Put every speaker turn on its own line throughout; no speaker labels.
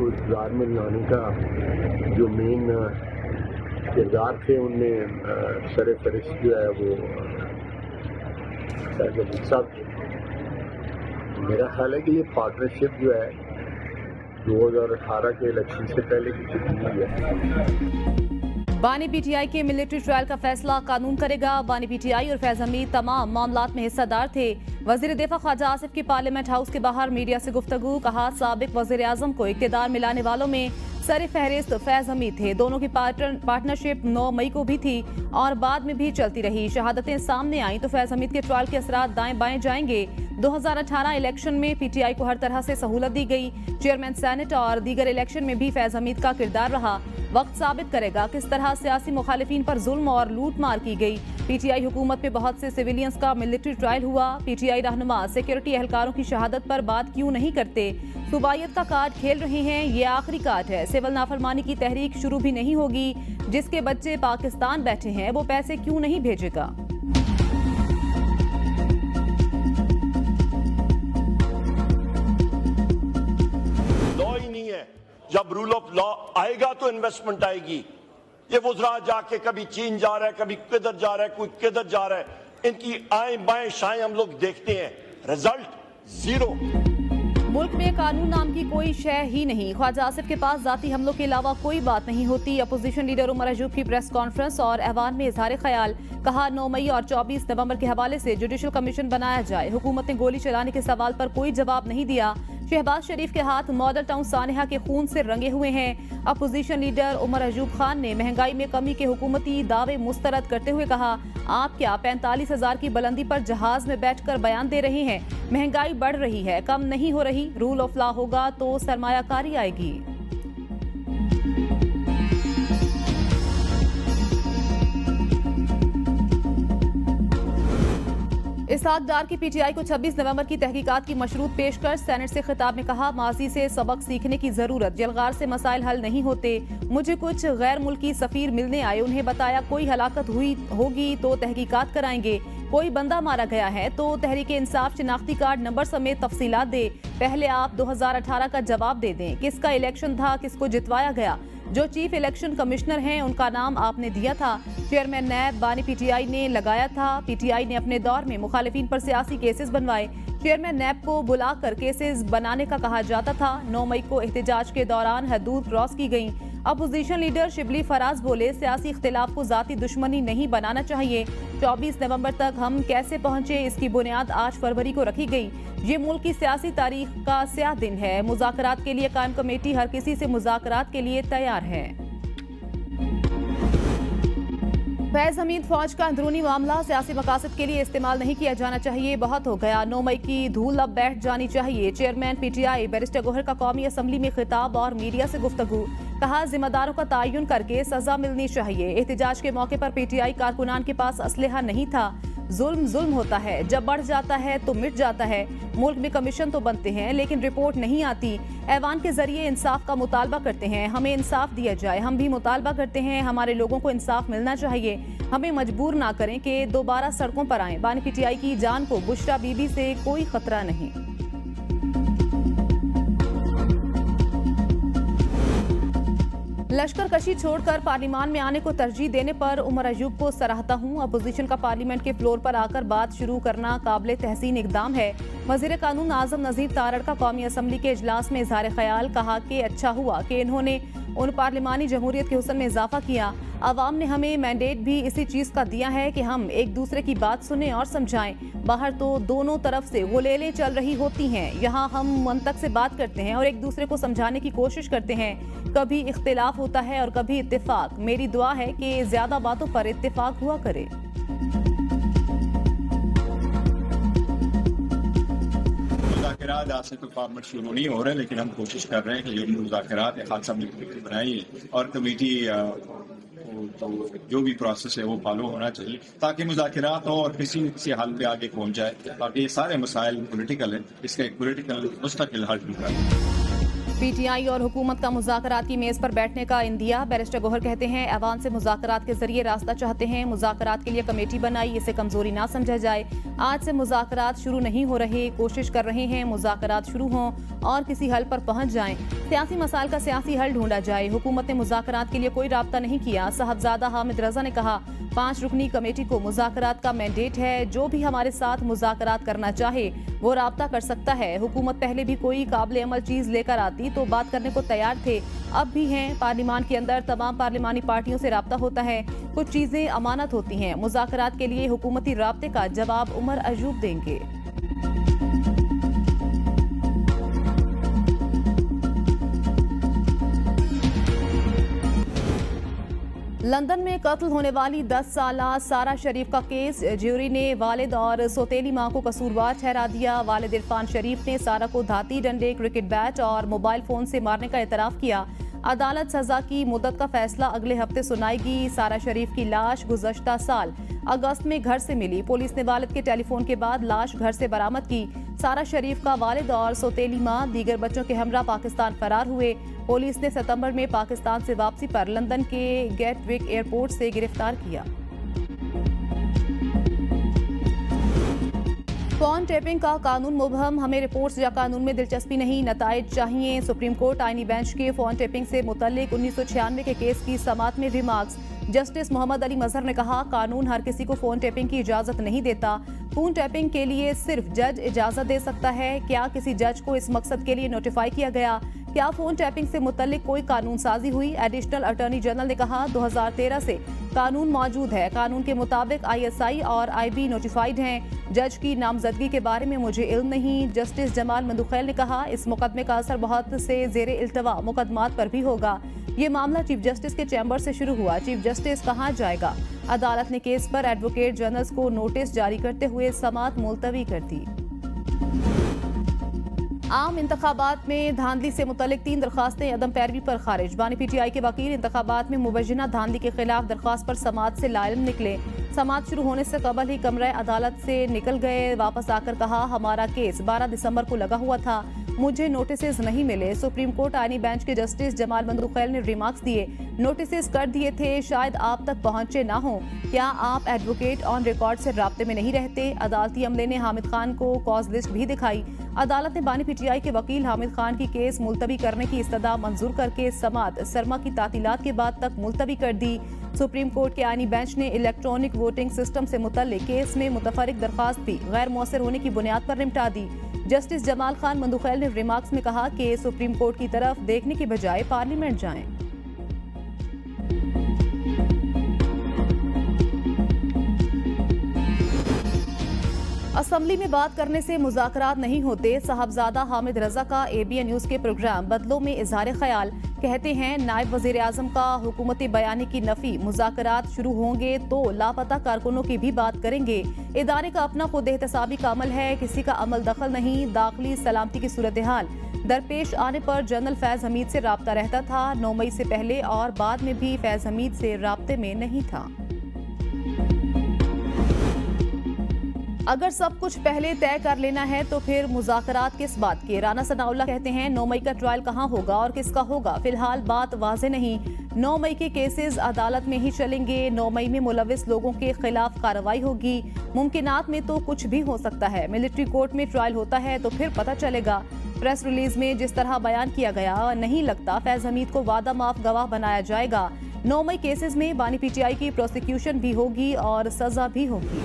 को इक़्तिदार में लाने का जो मेन किरदार थे उनमें सर फहरिस्त जो है वो फैज़ हमीद साहब थे। मेरा ख्याल है कि ये पार्टनरशिप जो है 2018 के इलेक्शन से पहले की चुकी हुई है।
बानी पीटीआई के मिलिट्री ट्रायल का फैसला कानून करेगा। बानी पीटीआई और फैज हमीद तमाम मामलात में हिस्सेदार थे। वजीर दिफा ख्वाजा आसिफ की पार्लियामेंट हाउस के बाहर मीडिया से गुफ्तगू, कहा साबिक वजीर आजम को इक़्तिदार में लाने वालों में सर फहरिस्त फैज हमीद थे। दोनों की पार्टनरशिप 9 मई को भी थी और बाद में भी चलती रही। शहादतें सामने आई तो फैज हमीद के ट्रायल के असरात दाएं बाएं जाएंगे। 2018 इलेक्शन में पीटीआई को हर तरह से सहूलत दी गई। चेयरमैन सेनेट और दीगर इलेक्शन में भी फैज हमीद का किरदार रहा। वक्त साबित करेगा किस तरह सियासी मुखालिफिन पर जुल्म और लूट मार की गई। पीटीआई हुकूमत में बहुत से सिविलियंस का मिलिट्री ट्रायल हुआ। पीटीआई रहनुमा सिक्योरिटी एहलकारों की शहादत पर बात क्यों नहीं करते? सूबाइयत का कार्ड खेल रहे हैं, ये आखिरी कार्ड है। सिविल नाफरमानी की तहरीक शुरू भी नहीं होगी। जिसके बच्चे पाकिस्तान बैठे हैं वो पैसे क्यों नहीं भेजेगा?
जब रूल ऑफ लॉ आएगा तो इन्वेस्टमेंट आएगी। ये वुज़रा जाके कभी चीन जा रहा है, कभी किधर जा रहा है, कोई किधर जा रहा है, इनकी आएं बाएं शाएं हम लोग देखते हैं, रिजल्ट जीरो।
मुल्क में कानून नाम की कोई शय ही नहीं। ख्वाजा आसिफ के पास जाती हमलों के अलावा कोई बात नहीं होती। अपोजिशन लीडर उमर अयूब की प्रेस कॉन्फ्रेंस और ऐवान में इजहार ख्याल, कहा 9 मई और 24 नवंबर के हवाले से जुडिशल कमीशन बनाया जाए। हुकूमत ने गोली चलाने के सवाल पर कोई जवाब नहीं दिया। शहबाज शरीफ के हाथ मॉडल टाउन सानेहा के खून से रंगे हुए हैं। अपोजिशन लीडर उमर अयूब खान ने महंगाई में कमी के हुकूमती दावे मुस्तरद करते हुए कहा, आप क्या 45,000 की बुलंदी पर जहाज में बैठकर बयान दे रहे हैं? महंगाई बढ़ रही है, कम नहीं हो रही। रूल ऑफ लॉ होगा तो सरमायाकारी आएगी। इसहाक डार की पीटीआई को 26 नवंबर की तहकीकात की मशरूत पेश कर सेनेट से खिताब में कहा, माजी से सबक सीखने की जरूरत, जलगार से मसाइल हल नहीं होते। मुझे कुछ गैर मुल्की सफीर मिलने आए, उन्हें बताया कोई हलाकत हुई होगी तो तहकीकात कराएंगे। कोई बंदा मारा गया है तो तहरीक इंसाफ शिनाख्ती कार्ड नंबर समेत तफसीलात दे। पहले आप 2018 का जवाब दे दें, किसका इलेक्शन था, किसको जितवाया गया। जो चीफ इलेक्शन कमिश्नर हैं उनका नाम आपने दिया था। चेयरमैन नैब बानी पीटीआई ने लगाया था। पीटीआई ने अपने दौर में मुखालिफिन पर सियासी केसेस बनवाए। चेयरमैन नैब को बुलाकर केसेस बनाने का कहा जाता था। 9 मई को एहतजाज के दौरान हदूद क्रॉस की गई। अपोजिशन लीडर शिबली फराज बोले, सियासी इख्तिलाफ को जाती दुश्मनी नहीं बनाना चाहिए। 24 नवंबर तक हम कैसे पहुंचे, इसकी बुनियाद 8 फरवरी को रखी गई। ये मुल्क की सियासी तारीख का स्याह दिन है। मुज़ाकरात के लिए कायम कमेटी हर किसी से मुज़ाकरात के लिए तैयार है। फैज हमीद, फौज का अंदरूनी मामला सियासी मकासद के लिए इस्तेमाल नहीं किया जाना चाहिए, बहुत हो गया। 9 मई की धूल अब बैठ जानी चाहिए। चेयरमैन पीटीआई बैरिस्टर गोहर का कौमी असम्बली में खिताब और मीडिया से गुफ्तगू, कहा जिम्मेदारों का तयन करके सजा मिलनी चाहिए। एहतजाज के मौके पर पीटीआई कारकुनान के पास असलहा नहीं था। जुल्म होता है, जब बढ़ जाता है तो मिट जाता है। मुल्क में कमीशन तो बनते हैं लेकिन रिपोर्ट नहीं आती। ऐवान के जरिए इंसाफ का मुतालबा करते हैं, हमें इंसाफ दिया जाए। हम भी मुतालबा करते हैं, हमारे लोगों को इंसाफ मिलना चाहिए। हमें मजबूर ना करें कि दोबारा सड़कों पर आएं। बानी पीटीआई की जान को बुशरा बीबी से कोई खतरा नहीं। लश्कर कशी छोड़कर पार्लियामान में आने को तरजीह देने पर उमर अयूब को सराहता हूँ। अपोजिशन का पार्लियामेंट के फ्लोर पर आकर बात शुरू करना काबिल तहसीन इकदाम है। वजीर कानून आजम नजीर तारड़ का कौमी असम्बली के इजलास में इजहार ख्याल, कहा कि अच्छा हुआ कि इन्होंने उन पार्लिमानी जमहूरियत के हुस्न में इजाफा किया। अवाम ने हमें मैंडेट भी इसी चीज़ का दिया है कि हम एक दूसरे की बात सुने और समझाएं। बाहर तो दोनों तरफ से गुलेलें चल रही होती हैं, यहाँ हम मंतक से बात करते हैं और एक दूसरे को समझाने की कोशिश करते हैं। कभी इख्तिलाफ होता है और कभी इत्तेफाक। मेरी दुआ है कि ज्यादा बातों पर इत्तेफाक हुआ करे।
मुज़ाकरात आज से तो फॉर्मेट शुरू नहीं हो रहे, लेकिन हम कोशिश कर रहे हैं कि ये मुज़ाकरात एक खासा बनाइए और कमेटी तो जो भी प्रोसेस है वो फॉलो होना चाहिए ताकि मुज़ाकरात हो और किसी से हल पे आगे पहुंच जाए। ताकि ये सारे मसाइल पॉलिटिकल है, इसका एक पॉलिटिकल मुस्तकिल हल निकाले।
पीटीआई और हुकूमत का मुज़ाकरात की मेज पर बैठने का इंदिया। बैरिस्टर गौहर कहते हैं ऐवान से मुज़ाकरात के जरिए रास्ता चाहते हैं, मुज़ाकरात के लिए कमेटी बनाई, इसे कमजोरी ना समझा जाए। आज से मुज़ाकरात शुरू नहीं हो रहे, कोशिश कर रहे हैं मुज़ाकरात शुरू हों और किसी हल पर पहुंच जाएं। सियासी मसाइल का सियासी हल ढूंढा जाए। हुकूमत ने मुज़ाकरात के लिए कोई राब्ता नहीं किया। साहबजादा हामिद रजा ने कहा 5 रुकनी कमेटी को मुज़ाकरात का मैंडेट है, जो भी हमारे साथ मुज़ाकरात करना चाहे वो राब्ता कर सकता है। हुकूमत पहले भी कोई काबिल अमल चीज लेकर आती तो बात करने को तैयार थे, अब भी हैं। पार्लिमान के अंदर तमाम पार्लिमानी पार्टियों से राब्ता होता है, कुछ चीजें अमानत होती हैं। मुज़ाकरात के लिए हुकूमती राब्ते का जवाब उमर अयूब देंगे। लंदन में कत्ल होने वाली 10 साला सारा शरीफ का केस, ज्यूरी ने वालिद और सौतेली मां को कसूरवार ठहरा दिया। वालिद इरफान शरीफ ने सारा को धाती, डंडे, क्रिकेट बैट और मोबाइल फोन से मारने का एतराफ किया। अदालत सजा की मुद्दत का फैसला अगले हफ्ते सुनाएगी। सारा शरीफ की लाश गुज़श्ता साल अगस्त में घर से मिली। पुलिस ने वालिद के टेलीफोन के बाद लाश घर से बरामद की। सारा शरीफ का वालिद और सौतेली मां दीगर बच्चों के हमरा पाकिस्तान फरार हुए। पुलिस ने सितंबर में पाकिस्तान से वापसी पर लंदन के गेटविक एयरपोर्ट से गिरफ्तार किया। फोन टेपिंग का कानून मुबहम, हमें रिपोर्ट्स या कानून में दिलचस्पी नहीं, नताइज चाहिए। सुप्रीम कोर्ट आईनी बेंच के फोन टेपिंग से मुतल्लिक 1996 के केस की समाअत में रिमार्क्स। जस्टिस मोहम्मद अली मजहर ने कहा कानून हर किसी को फोन टैपिंग की इजाजत नहीं देता। फोन टैपिंग के लिए सिर्फ जज इजाजत दे सकता है। क्या किसी जज को इस मकसद के लिए नोटिफाई किया गया? क्या फोन टैपिंग से मुतल्लिक कोई कानून साजी हुई? एडिशनल अटॉर्नी जनरल ने कहा 2013 से कानून मौजूद है। कानून के मुताबिक ISI और IB नोटिफाइड हैं। जज की नामजदगी के बारे में मुझे इल्म नहीं। जस्टिस जमाल मंदुखैल ने कहा इस मुकदमे का असर बहुत से जेर इल्तवा मुकदमात पर भी होगा। ये मामला चीफ जस्टिस के चैम्बर से शुरू हुआ, चीफ जस्टिस कहाँ जाएगा? अदालत ने केस पर एडवोकेट जनरल्स को नोटिस जारी करते हुए समाअत मुलतवी कर दी। आम इंतखाबात में धांधली से मुतल्लिक 3 दरखास्तें अदम पैरवी पर खारिज। बानी PTI के वकील इंतखाबात में मुबैना धांधली के खिलाफ दरखास्त पर समाअत से लाइल निकले। समाअत शुरू होने से कबल ही कमरे अदालत से निकल गए। वापस आकर कहा हमारा केस 12 दिसंबर को लगा हुआ था, मुझे नोटिसेस नहीं मिले। सुप्रीम कोर्ट आईनी बेंच के जस्टिस जमाल मंदुखैल ने रिमार्क्स दिए, नोटिसेस कर दिए थे, शायद आप तक पहुंचे ना हो। क्या आप एडवोकेट ऑन रिकॉर्ड से राब्ते में नहीं रहते? अदालती अमले ने हामिद खान को कॉज लिस्ट भी दिखाई। अदालत ने बानी PTI के वकील हामिद खान की केस मुलतवी करने की इस्तदा मंजूर करके समाअत सरमा की तातीलात के बाद तक मुलतवी कर दी। सुप्रीम कोर्ट के आईनी बेंच ने इलेक्ट्रॉनिक वोटिंग सिस्टम से मुतल्लिक केस में मुतफरिक दरखास्त भी गैर मौसर होने की बुनियाद पर निपटा दी। जस्टिस जमाल खान मंदुखैल ने रिमार्क्स में कहा कि सुप्रीम कोर्ट की तरफ देखने के बजाय पार्लियामेंट जाएं। असेंबली में बात करने से मुज़ाकरात नहीं होते। साहबजादा हामिद रजा का ABN न्यूज के प्रोग्राम बदलों में इजहार ख्याल। कहते हैं नायब वजीर आजम का हुकूमती बयानी की नफी, मुज़ाकरात शुरू होंगे तो लापता कारकुनों की भी बात करेंगे। इदारे का अपना खुद एहतसाबी का अमल है, किसी का अमल दखल नहीं। दाखिली सलामती की सूरत हाल दरपेश आने पर जनरल फैज हमीद से राब्ता रहता था। 9 मई से पहले और बाद में भी फैज हमीद से राब्ते में नहीं था। अगर सब कुछ पहले तय कर लेना है तो फिर मुज़ाकरात किस बात के? राना सनाउल्लाह कहते हैं 9 मई का ट्रायल कहां होगा और किसका होगा, फिलहाल बात वाज़े नहीं। 9 मई के केसेस अदालत में ही चलेंगे। 9 मई में मुलविस लोगों के खिलाफ कार्रवाई होगी। मुमकिनात में तो कुछ भी हो सकता है। मिलिट्री कोर्ट में ट्रायल होता है तो फिर पता चलेगा। प्रेस रिलीज में जिस तरह बयान किया गया, नहीं लगता फैज हमीद को वादा माफ गवाह बनाया जाएगा। 9 मई केसेस में बानी PTI की प्रोसिक्यूशन भी होगी और सजा भी होगी।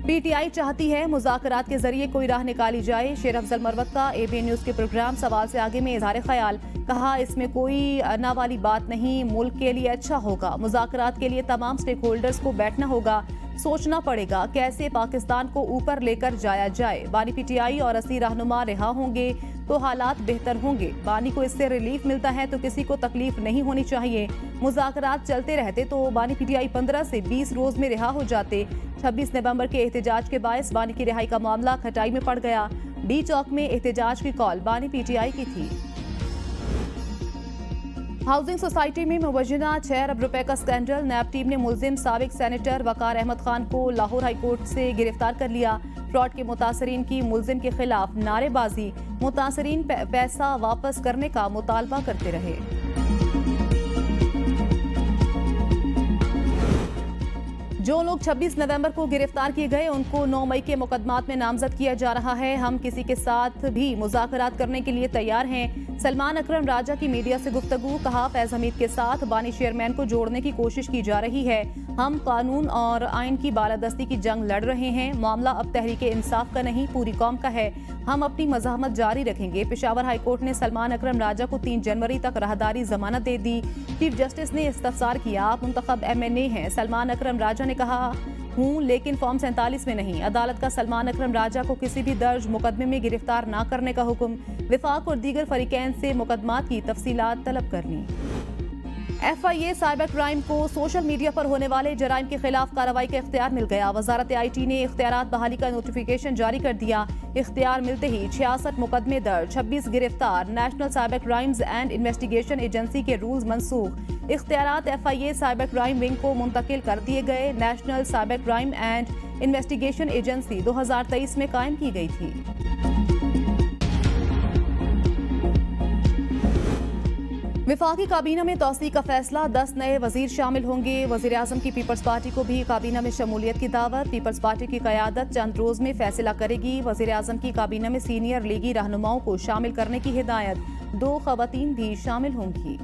PTI चाहती है मुज़ाकरात के जरिए कोई राह निकाली जाए। शेर अफजल मरवत का ABN न्यूज के प्रोग्राम सवाल से आगे में इजहार ख्याल। कहा इसमें कोई अना वाली बात नहीं, मुल्क के लिए अच्छा होगा। मुज़ाकरात के लिए तमाम स्टेक होल्डर्स को बैठना होगा, सोचना पड़ेगा कैसे पाकिस्तान को ऊपर लेकर जाया जाए। बानी PTI और 80 रहनुमा रिहा होंगे तो हालात बेहतर होंगे। बानी को इससे रिलीफ मिलता है तो किसी को तकलीफ नहीं होनी चाहिए। मुज़ाकरात चलते रहते तो बानी PTI 15 से 20 रोज में रिहा हो जाते। 26 नवंबर के एहतजाज के बायस बानी की रिहाई का मामला खटाई में पड़ गया। डी चौक में एहतजाज की कॉल बानी PTI की थी। हाउसिंग सोसाइटी में मुबैना 6 अरब रुपए का स्कैंडल। नैब टीम ने मुलजिम साबिक सेनेटर वकार अहमद खान को लाहौर हाईकोर्ट से गिरफ्तार कर लिया। फ्रॉड के मुतासरीन की मुलजिम के खिलाफ नारेबाजी, मुतासरीन पैसा वापस करने का मुतालबा करते रहे। जो लोग 26 नवंबर को गिरफ्तार किए गए उनको 9 मई के मुकदमात में नामजद किया जा रहा है। हम किसी के साथ भी मुज़ाकरात करने के लिए तैयार हैं। सलमान अकरम राजा की मीडिया से गुफ्तगू, कहा फैज हमीद के साथ बानी चेयरमैन को जोड़ने की कोशिश की जा रही है। हम कानून और आइन की बालादस्ती की जंग लड़ रहे हैं। मामला अब तहरीक इंसाफ का नहीं, पूरी कौम का है। हम अपनी मज़ाहमत जारी रखेंगे। पेशावर हाईकोर्ट ने सलमान अकरम राजा को 3 जनवरी तक राहदारी जमानत दे दी। चीफ जस्टिस ने इस्तफसार किया, आप मुंतखब MNA हैं। सलमान अकरम राजा ने कहा हूँ लेकिन फॉर्म 47 में नहीं। अदालत का सलमान अकरम राजा को किसी भी दर्ज मुकदमे में गिरफ्तार न करने का हुक्म। विफाक और दीगर फरीकैन से मुकदमात की तफसीलात तलब करनी। FIA साइबर क्राइम को सोशल मीडिया पर होने वाले जराइम के खिलाफ कार्रवाई का इख्तियार मिल गया। वजारत IT ने इख्तियारात बहाली का नोटिफिकेशन जारी कर दिया। इख्तियार मिलते ही 66 मुकदमे दर्ज, 26 गिरफ्तार। National cyber crimes and investigation agency के रूल्स मनसूख। इख्तियारात FIA साइबर क्राइम विंग को मुंतकिल कर दिए गए। National cyber crime and investigation agency 2023 में कायम की गई थी। विफाकी काबीना में तौसीक का फैसला, 10 नए वजीर शामिल होंगे। वजीर आजम की पीपल्स पार्टी को भी काबीना में शमूलियत की दावत। पीपल्स पार्टी की क़यादत चंद रोज में फैसला करेगी। वजीर आजम की काबीना में सीनियर लीगी रहनुमाओं को शामिल करने की हिदायत। 2 ख़वातीन भी शामिल होंगी।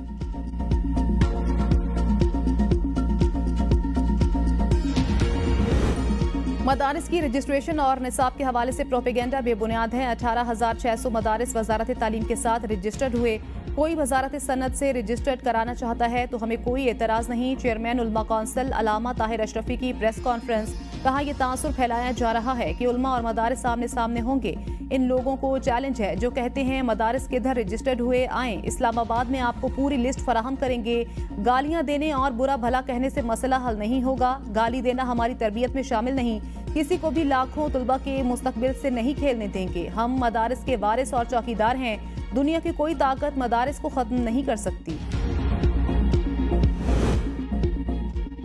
मदारिस की रजिस्ट्रेशन और निसाब के हवाले से प्रोपेगेंडा बेबुनियाद है। 18,600 मदारिस वजारत तालीम के साथ रजिस्टर्ड हुए। कोई वजारत सनत से रजिस्टर्ड कराना चाहता है तो हमें कोई एतराज़ नहीं। चेयरमैन उलमा कौंसिल अलामा ताहिर अशरफी की प्रेस कॉन्फ्रेंस, कहा यह तासुर फैलाया जा रहा है कि उलमा और मदारिस सामने सामने होंगे। इन लोगों को चैलेंज है जो कहते हैं मदारिस किधर रजिस्टर्ड हुए, आएँ इस्लामाबाद में आपको पूरी लिस्ट फराहम करेंगे। गालियाँ देने और बुरा भला कहने से मसला हल नहीं होगा। गाली देना हमारी तरबियत में शामिल नहीं। किसी को भी लाखों तुलबा के मुस्तकबिल से नहीं खेलने देंगे। हम मदारिस के वारिस और चौकीदार हैं। दुनिया की कोई ताकत मदारिस को खत्म नहीं कर सकती।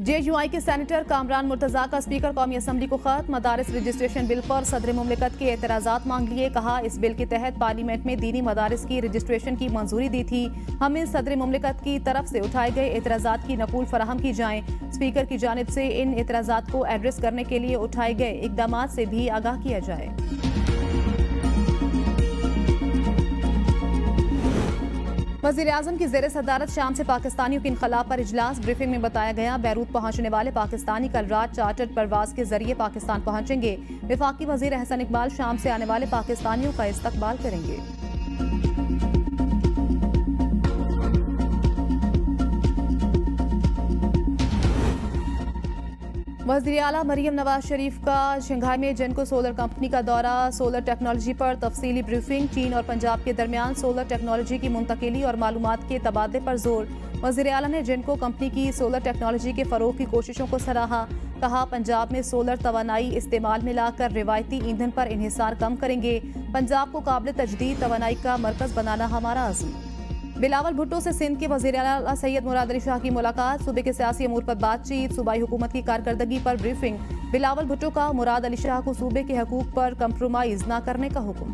JUI के सेनेटर कामरान मुर्तजा का स्पीकर कौमी असम्बली को खत। मदारिस रजिस्ट्रेशन बिल पर सदर मुमलिकत के एतराज़ात मांग लिए। कहा इस बिल के तहत पार्लियामेंट में दीनी मदारिस की रजिस्ट्रेशन की मंजूरी दी थी। हमें सदर मुमलिकत की तरफ से उठाए गए एतराज़ात की नकूल फराहम की जाए। स्पीकर की जानिब से इन एतराज़ात को एड्रेस करने के लिए उठाए गए इकदामात से भी आगाह किया जाए। वज़ीर आज़म की ज़ेर सदारत शाम से पाकिस्तानियों के इनखलाब पर इजलास। ब्रीफिंग में बताया गया बैरूत पहुंचने वाले पाकिस्तानी कल रात चार्टर्ड परवाज के जरिए पाकिस्तान पहुंचेंगे। वफाकी वज़ीर अहसन इकबाल शाम से आने वाले पाकिस्तानियों का इस्तकबाल करेंगे। वज़ीर आला मरियम नवाज शरीफ का शंघाई में जेनको सोलर कंपनी का दौरा। सोलर टेक्नोलॉजी पर तफसीली ब्रीफिंग। चीन और पंजाब के दरमियान सोलर टेक्नोलॉजी की मुंतकिली और मालूमात के तबादले पर जोर। वज़ीर आला ने जेनको कंपनी की सोलर टेक्नोलॉजी के फ़रोग़ की कोशिशों को सराहा। कहा पंजाब में सोलर तवानाई इस्तेमाल में लाकर रिवायती ईंधन पर इन्हिसार कम करेंगे। पंजाब को काबिल तजदीद तवानाई का मरकज़ बनाना हमारा अज़्म। बिलावल भुट्टो से सिंध के वज़ीर आला सैयद मुराद अली शाह की मुलाकात। सूबे के सियासी अमूर पर बातचीत। सूबाई हुकूमत की कारकर्दगी पर ब्रीफिंग। बिलावल भुट्टो का मुराद अली शाह को सूबे के हकूक पर कंप्रोमाइज न करने का हुक्म।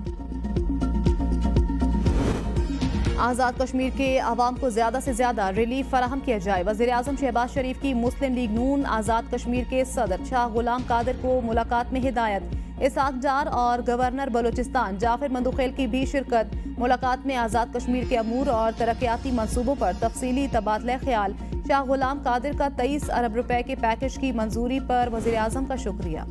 आज़ाद कश्मीर के अवाम को ज़्यादा से ज़्यादा रिलीफ फराहम किया जाए। वज़ीर आज़म शहबाज शरीफ की मुस्लिम लीग नून आज़ाद कश्मीर के सदर शाह गुलाम कादिर को मुलाकात में हिदायत। इसाक डार और गवर्नर बलोचिस्तान जाफिर मंदुखेल की भी शिरकत। मुलाकात में आज़ाद कश्मीर के अमूर और तरक्याती मंसूबों पर तफसीली तबादला ख्याल। शाह गुलाम कादिर का 23 अरब रुपए के पैकेज की मंजूरी पर वज़ीर आज़म का शुक्रिया।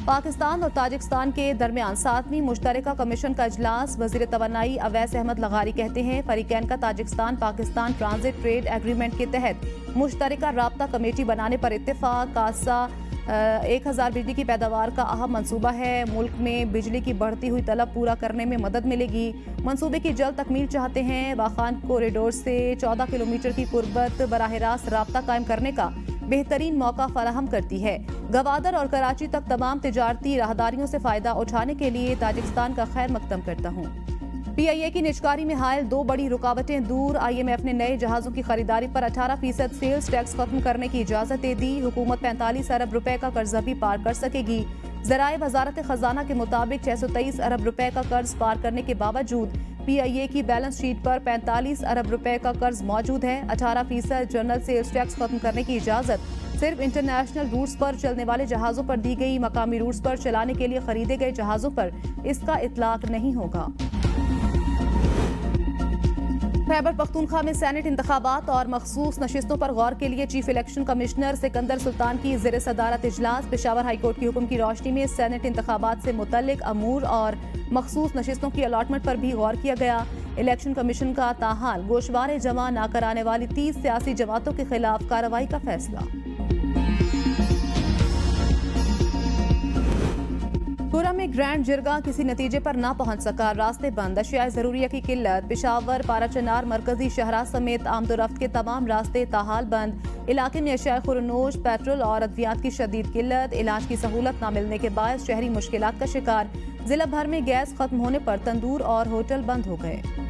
पाकिस्तान और ताजिकिस्तान के दरमियान 7वीं मुश्तरका कमीशन का इजलास। वज़ीर तवानाई अवैस अहमद लगारी कहते हैं फरीकैन का Tajikistan Pakistan transit trade agreement के तहत मुश्तरका राब्ता कमेटी बनाने पर इत्तेफाक। कासा 1000 बिजली की पैदावार का अहम मंसूबा है। मुल्क में बिजली की बढ़ती हुई तलब पूरा करने में मदद मिलेगी। मंसूबे की जल्द तकमील चाहते हैं। वाखान कॉरिडोर से 14 किलोमीटर की कुर्बत बराह रास्त राब्ता कायम करने का बेहतरीन मौका फराहम करती है। गवादर और कराची तक तमाम तिजारती राहदारियों से फ़ायदा उठाने के लिए ताजिकिस्तान का खैर मकदम करता हूँ। PIA की निजकारी में हायल 2 बड़ी रुकावटें दूर। IMF ने नए जहाज़ों की खरीदारी पर 18% सेल्स टैक्स खत्म करने की इजाज़त दे दी। हुकूमत 45 अरब रुपए का कर्जा भी पार कर सकेगी। ज़राए वजारत खजाना के मुताबिक 623 अरब रुपए का कर्ज पार करने के बावजूद PIA की बैलेंस शीट पर 45 अरब रुपए का कर्ज मौजूद है। 18% जनरल सेल्स टैक्स खत्म करने की इजाजत सिर्फ इंटरनेशनल रूट्स पर चलने वाले जहाजों पर दी गई, मकामी रूट्स पर चलाने के लिए खरीदे गए जहाजों पर इसका इतलाक नहीं होगा। खैबर पख्तूनख्वा में सेनेट इंतखाबात और मखसूस नशिस्तों पर गौर के लिए chief election commissioner Sikandar Sultan की ज़ेर सदारत इजलास। पेशावर हाईकोर्ट के हुक्म की रोशनी में सेनेट इंतखाबात से मुतल्लिक अमूर और मखसूस नशिस्तों की अलॉटमेंट पर भी गौर किया गया। इलेक्शन कमीशन का ताहाल गोशवारे जमा न कराने वाली 30 सियासी जमातों के खिलाफ कार्रवाई का फैसला। पूरा में ग्रैंड जिरगा किसी नतीजे पर ना पहुंच सका, रास्ते बंद, अशिया ज़रूरिया की किल्लत। पेशावर, पाराचनार, मरकजी शहरा समेत आमदोरफ्त के तमाम रास्ते ताहाल बंद। इलाके में अशिया खुरनोश, पेट्रोल और अद्वियात की शदीद किल्लत। इलाज की सहूलत न मिलने के बायस शहरी मुश्किलात का शिकार। जिला भर में गैस खत्म होने पर तंदूर और होटल बंद हो गए।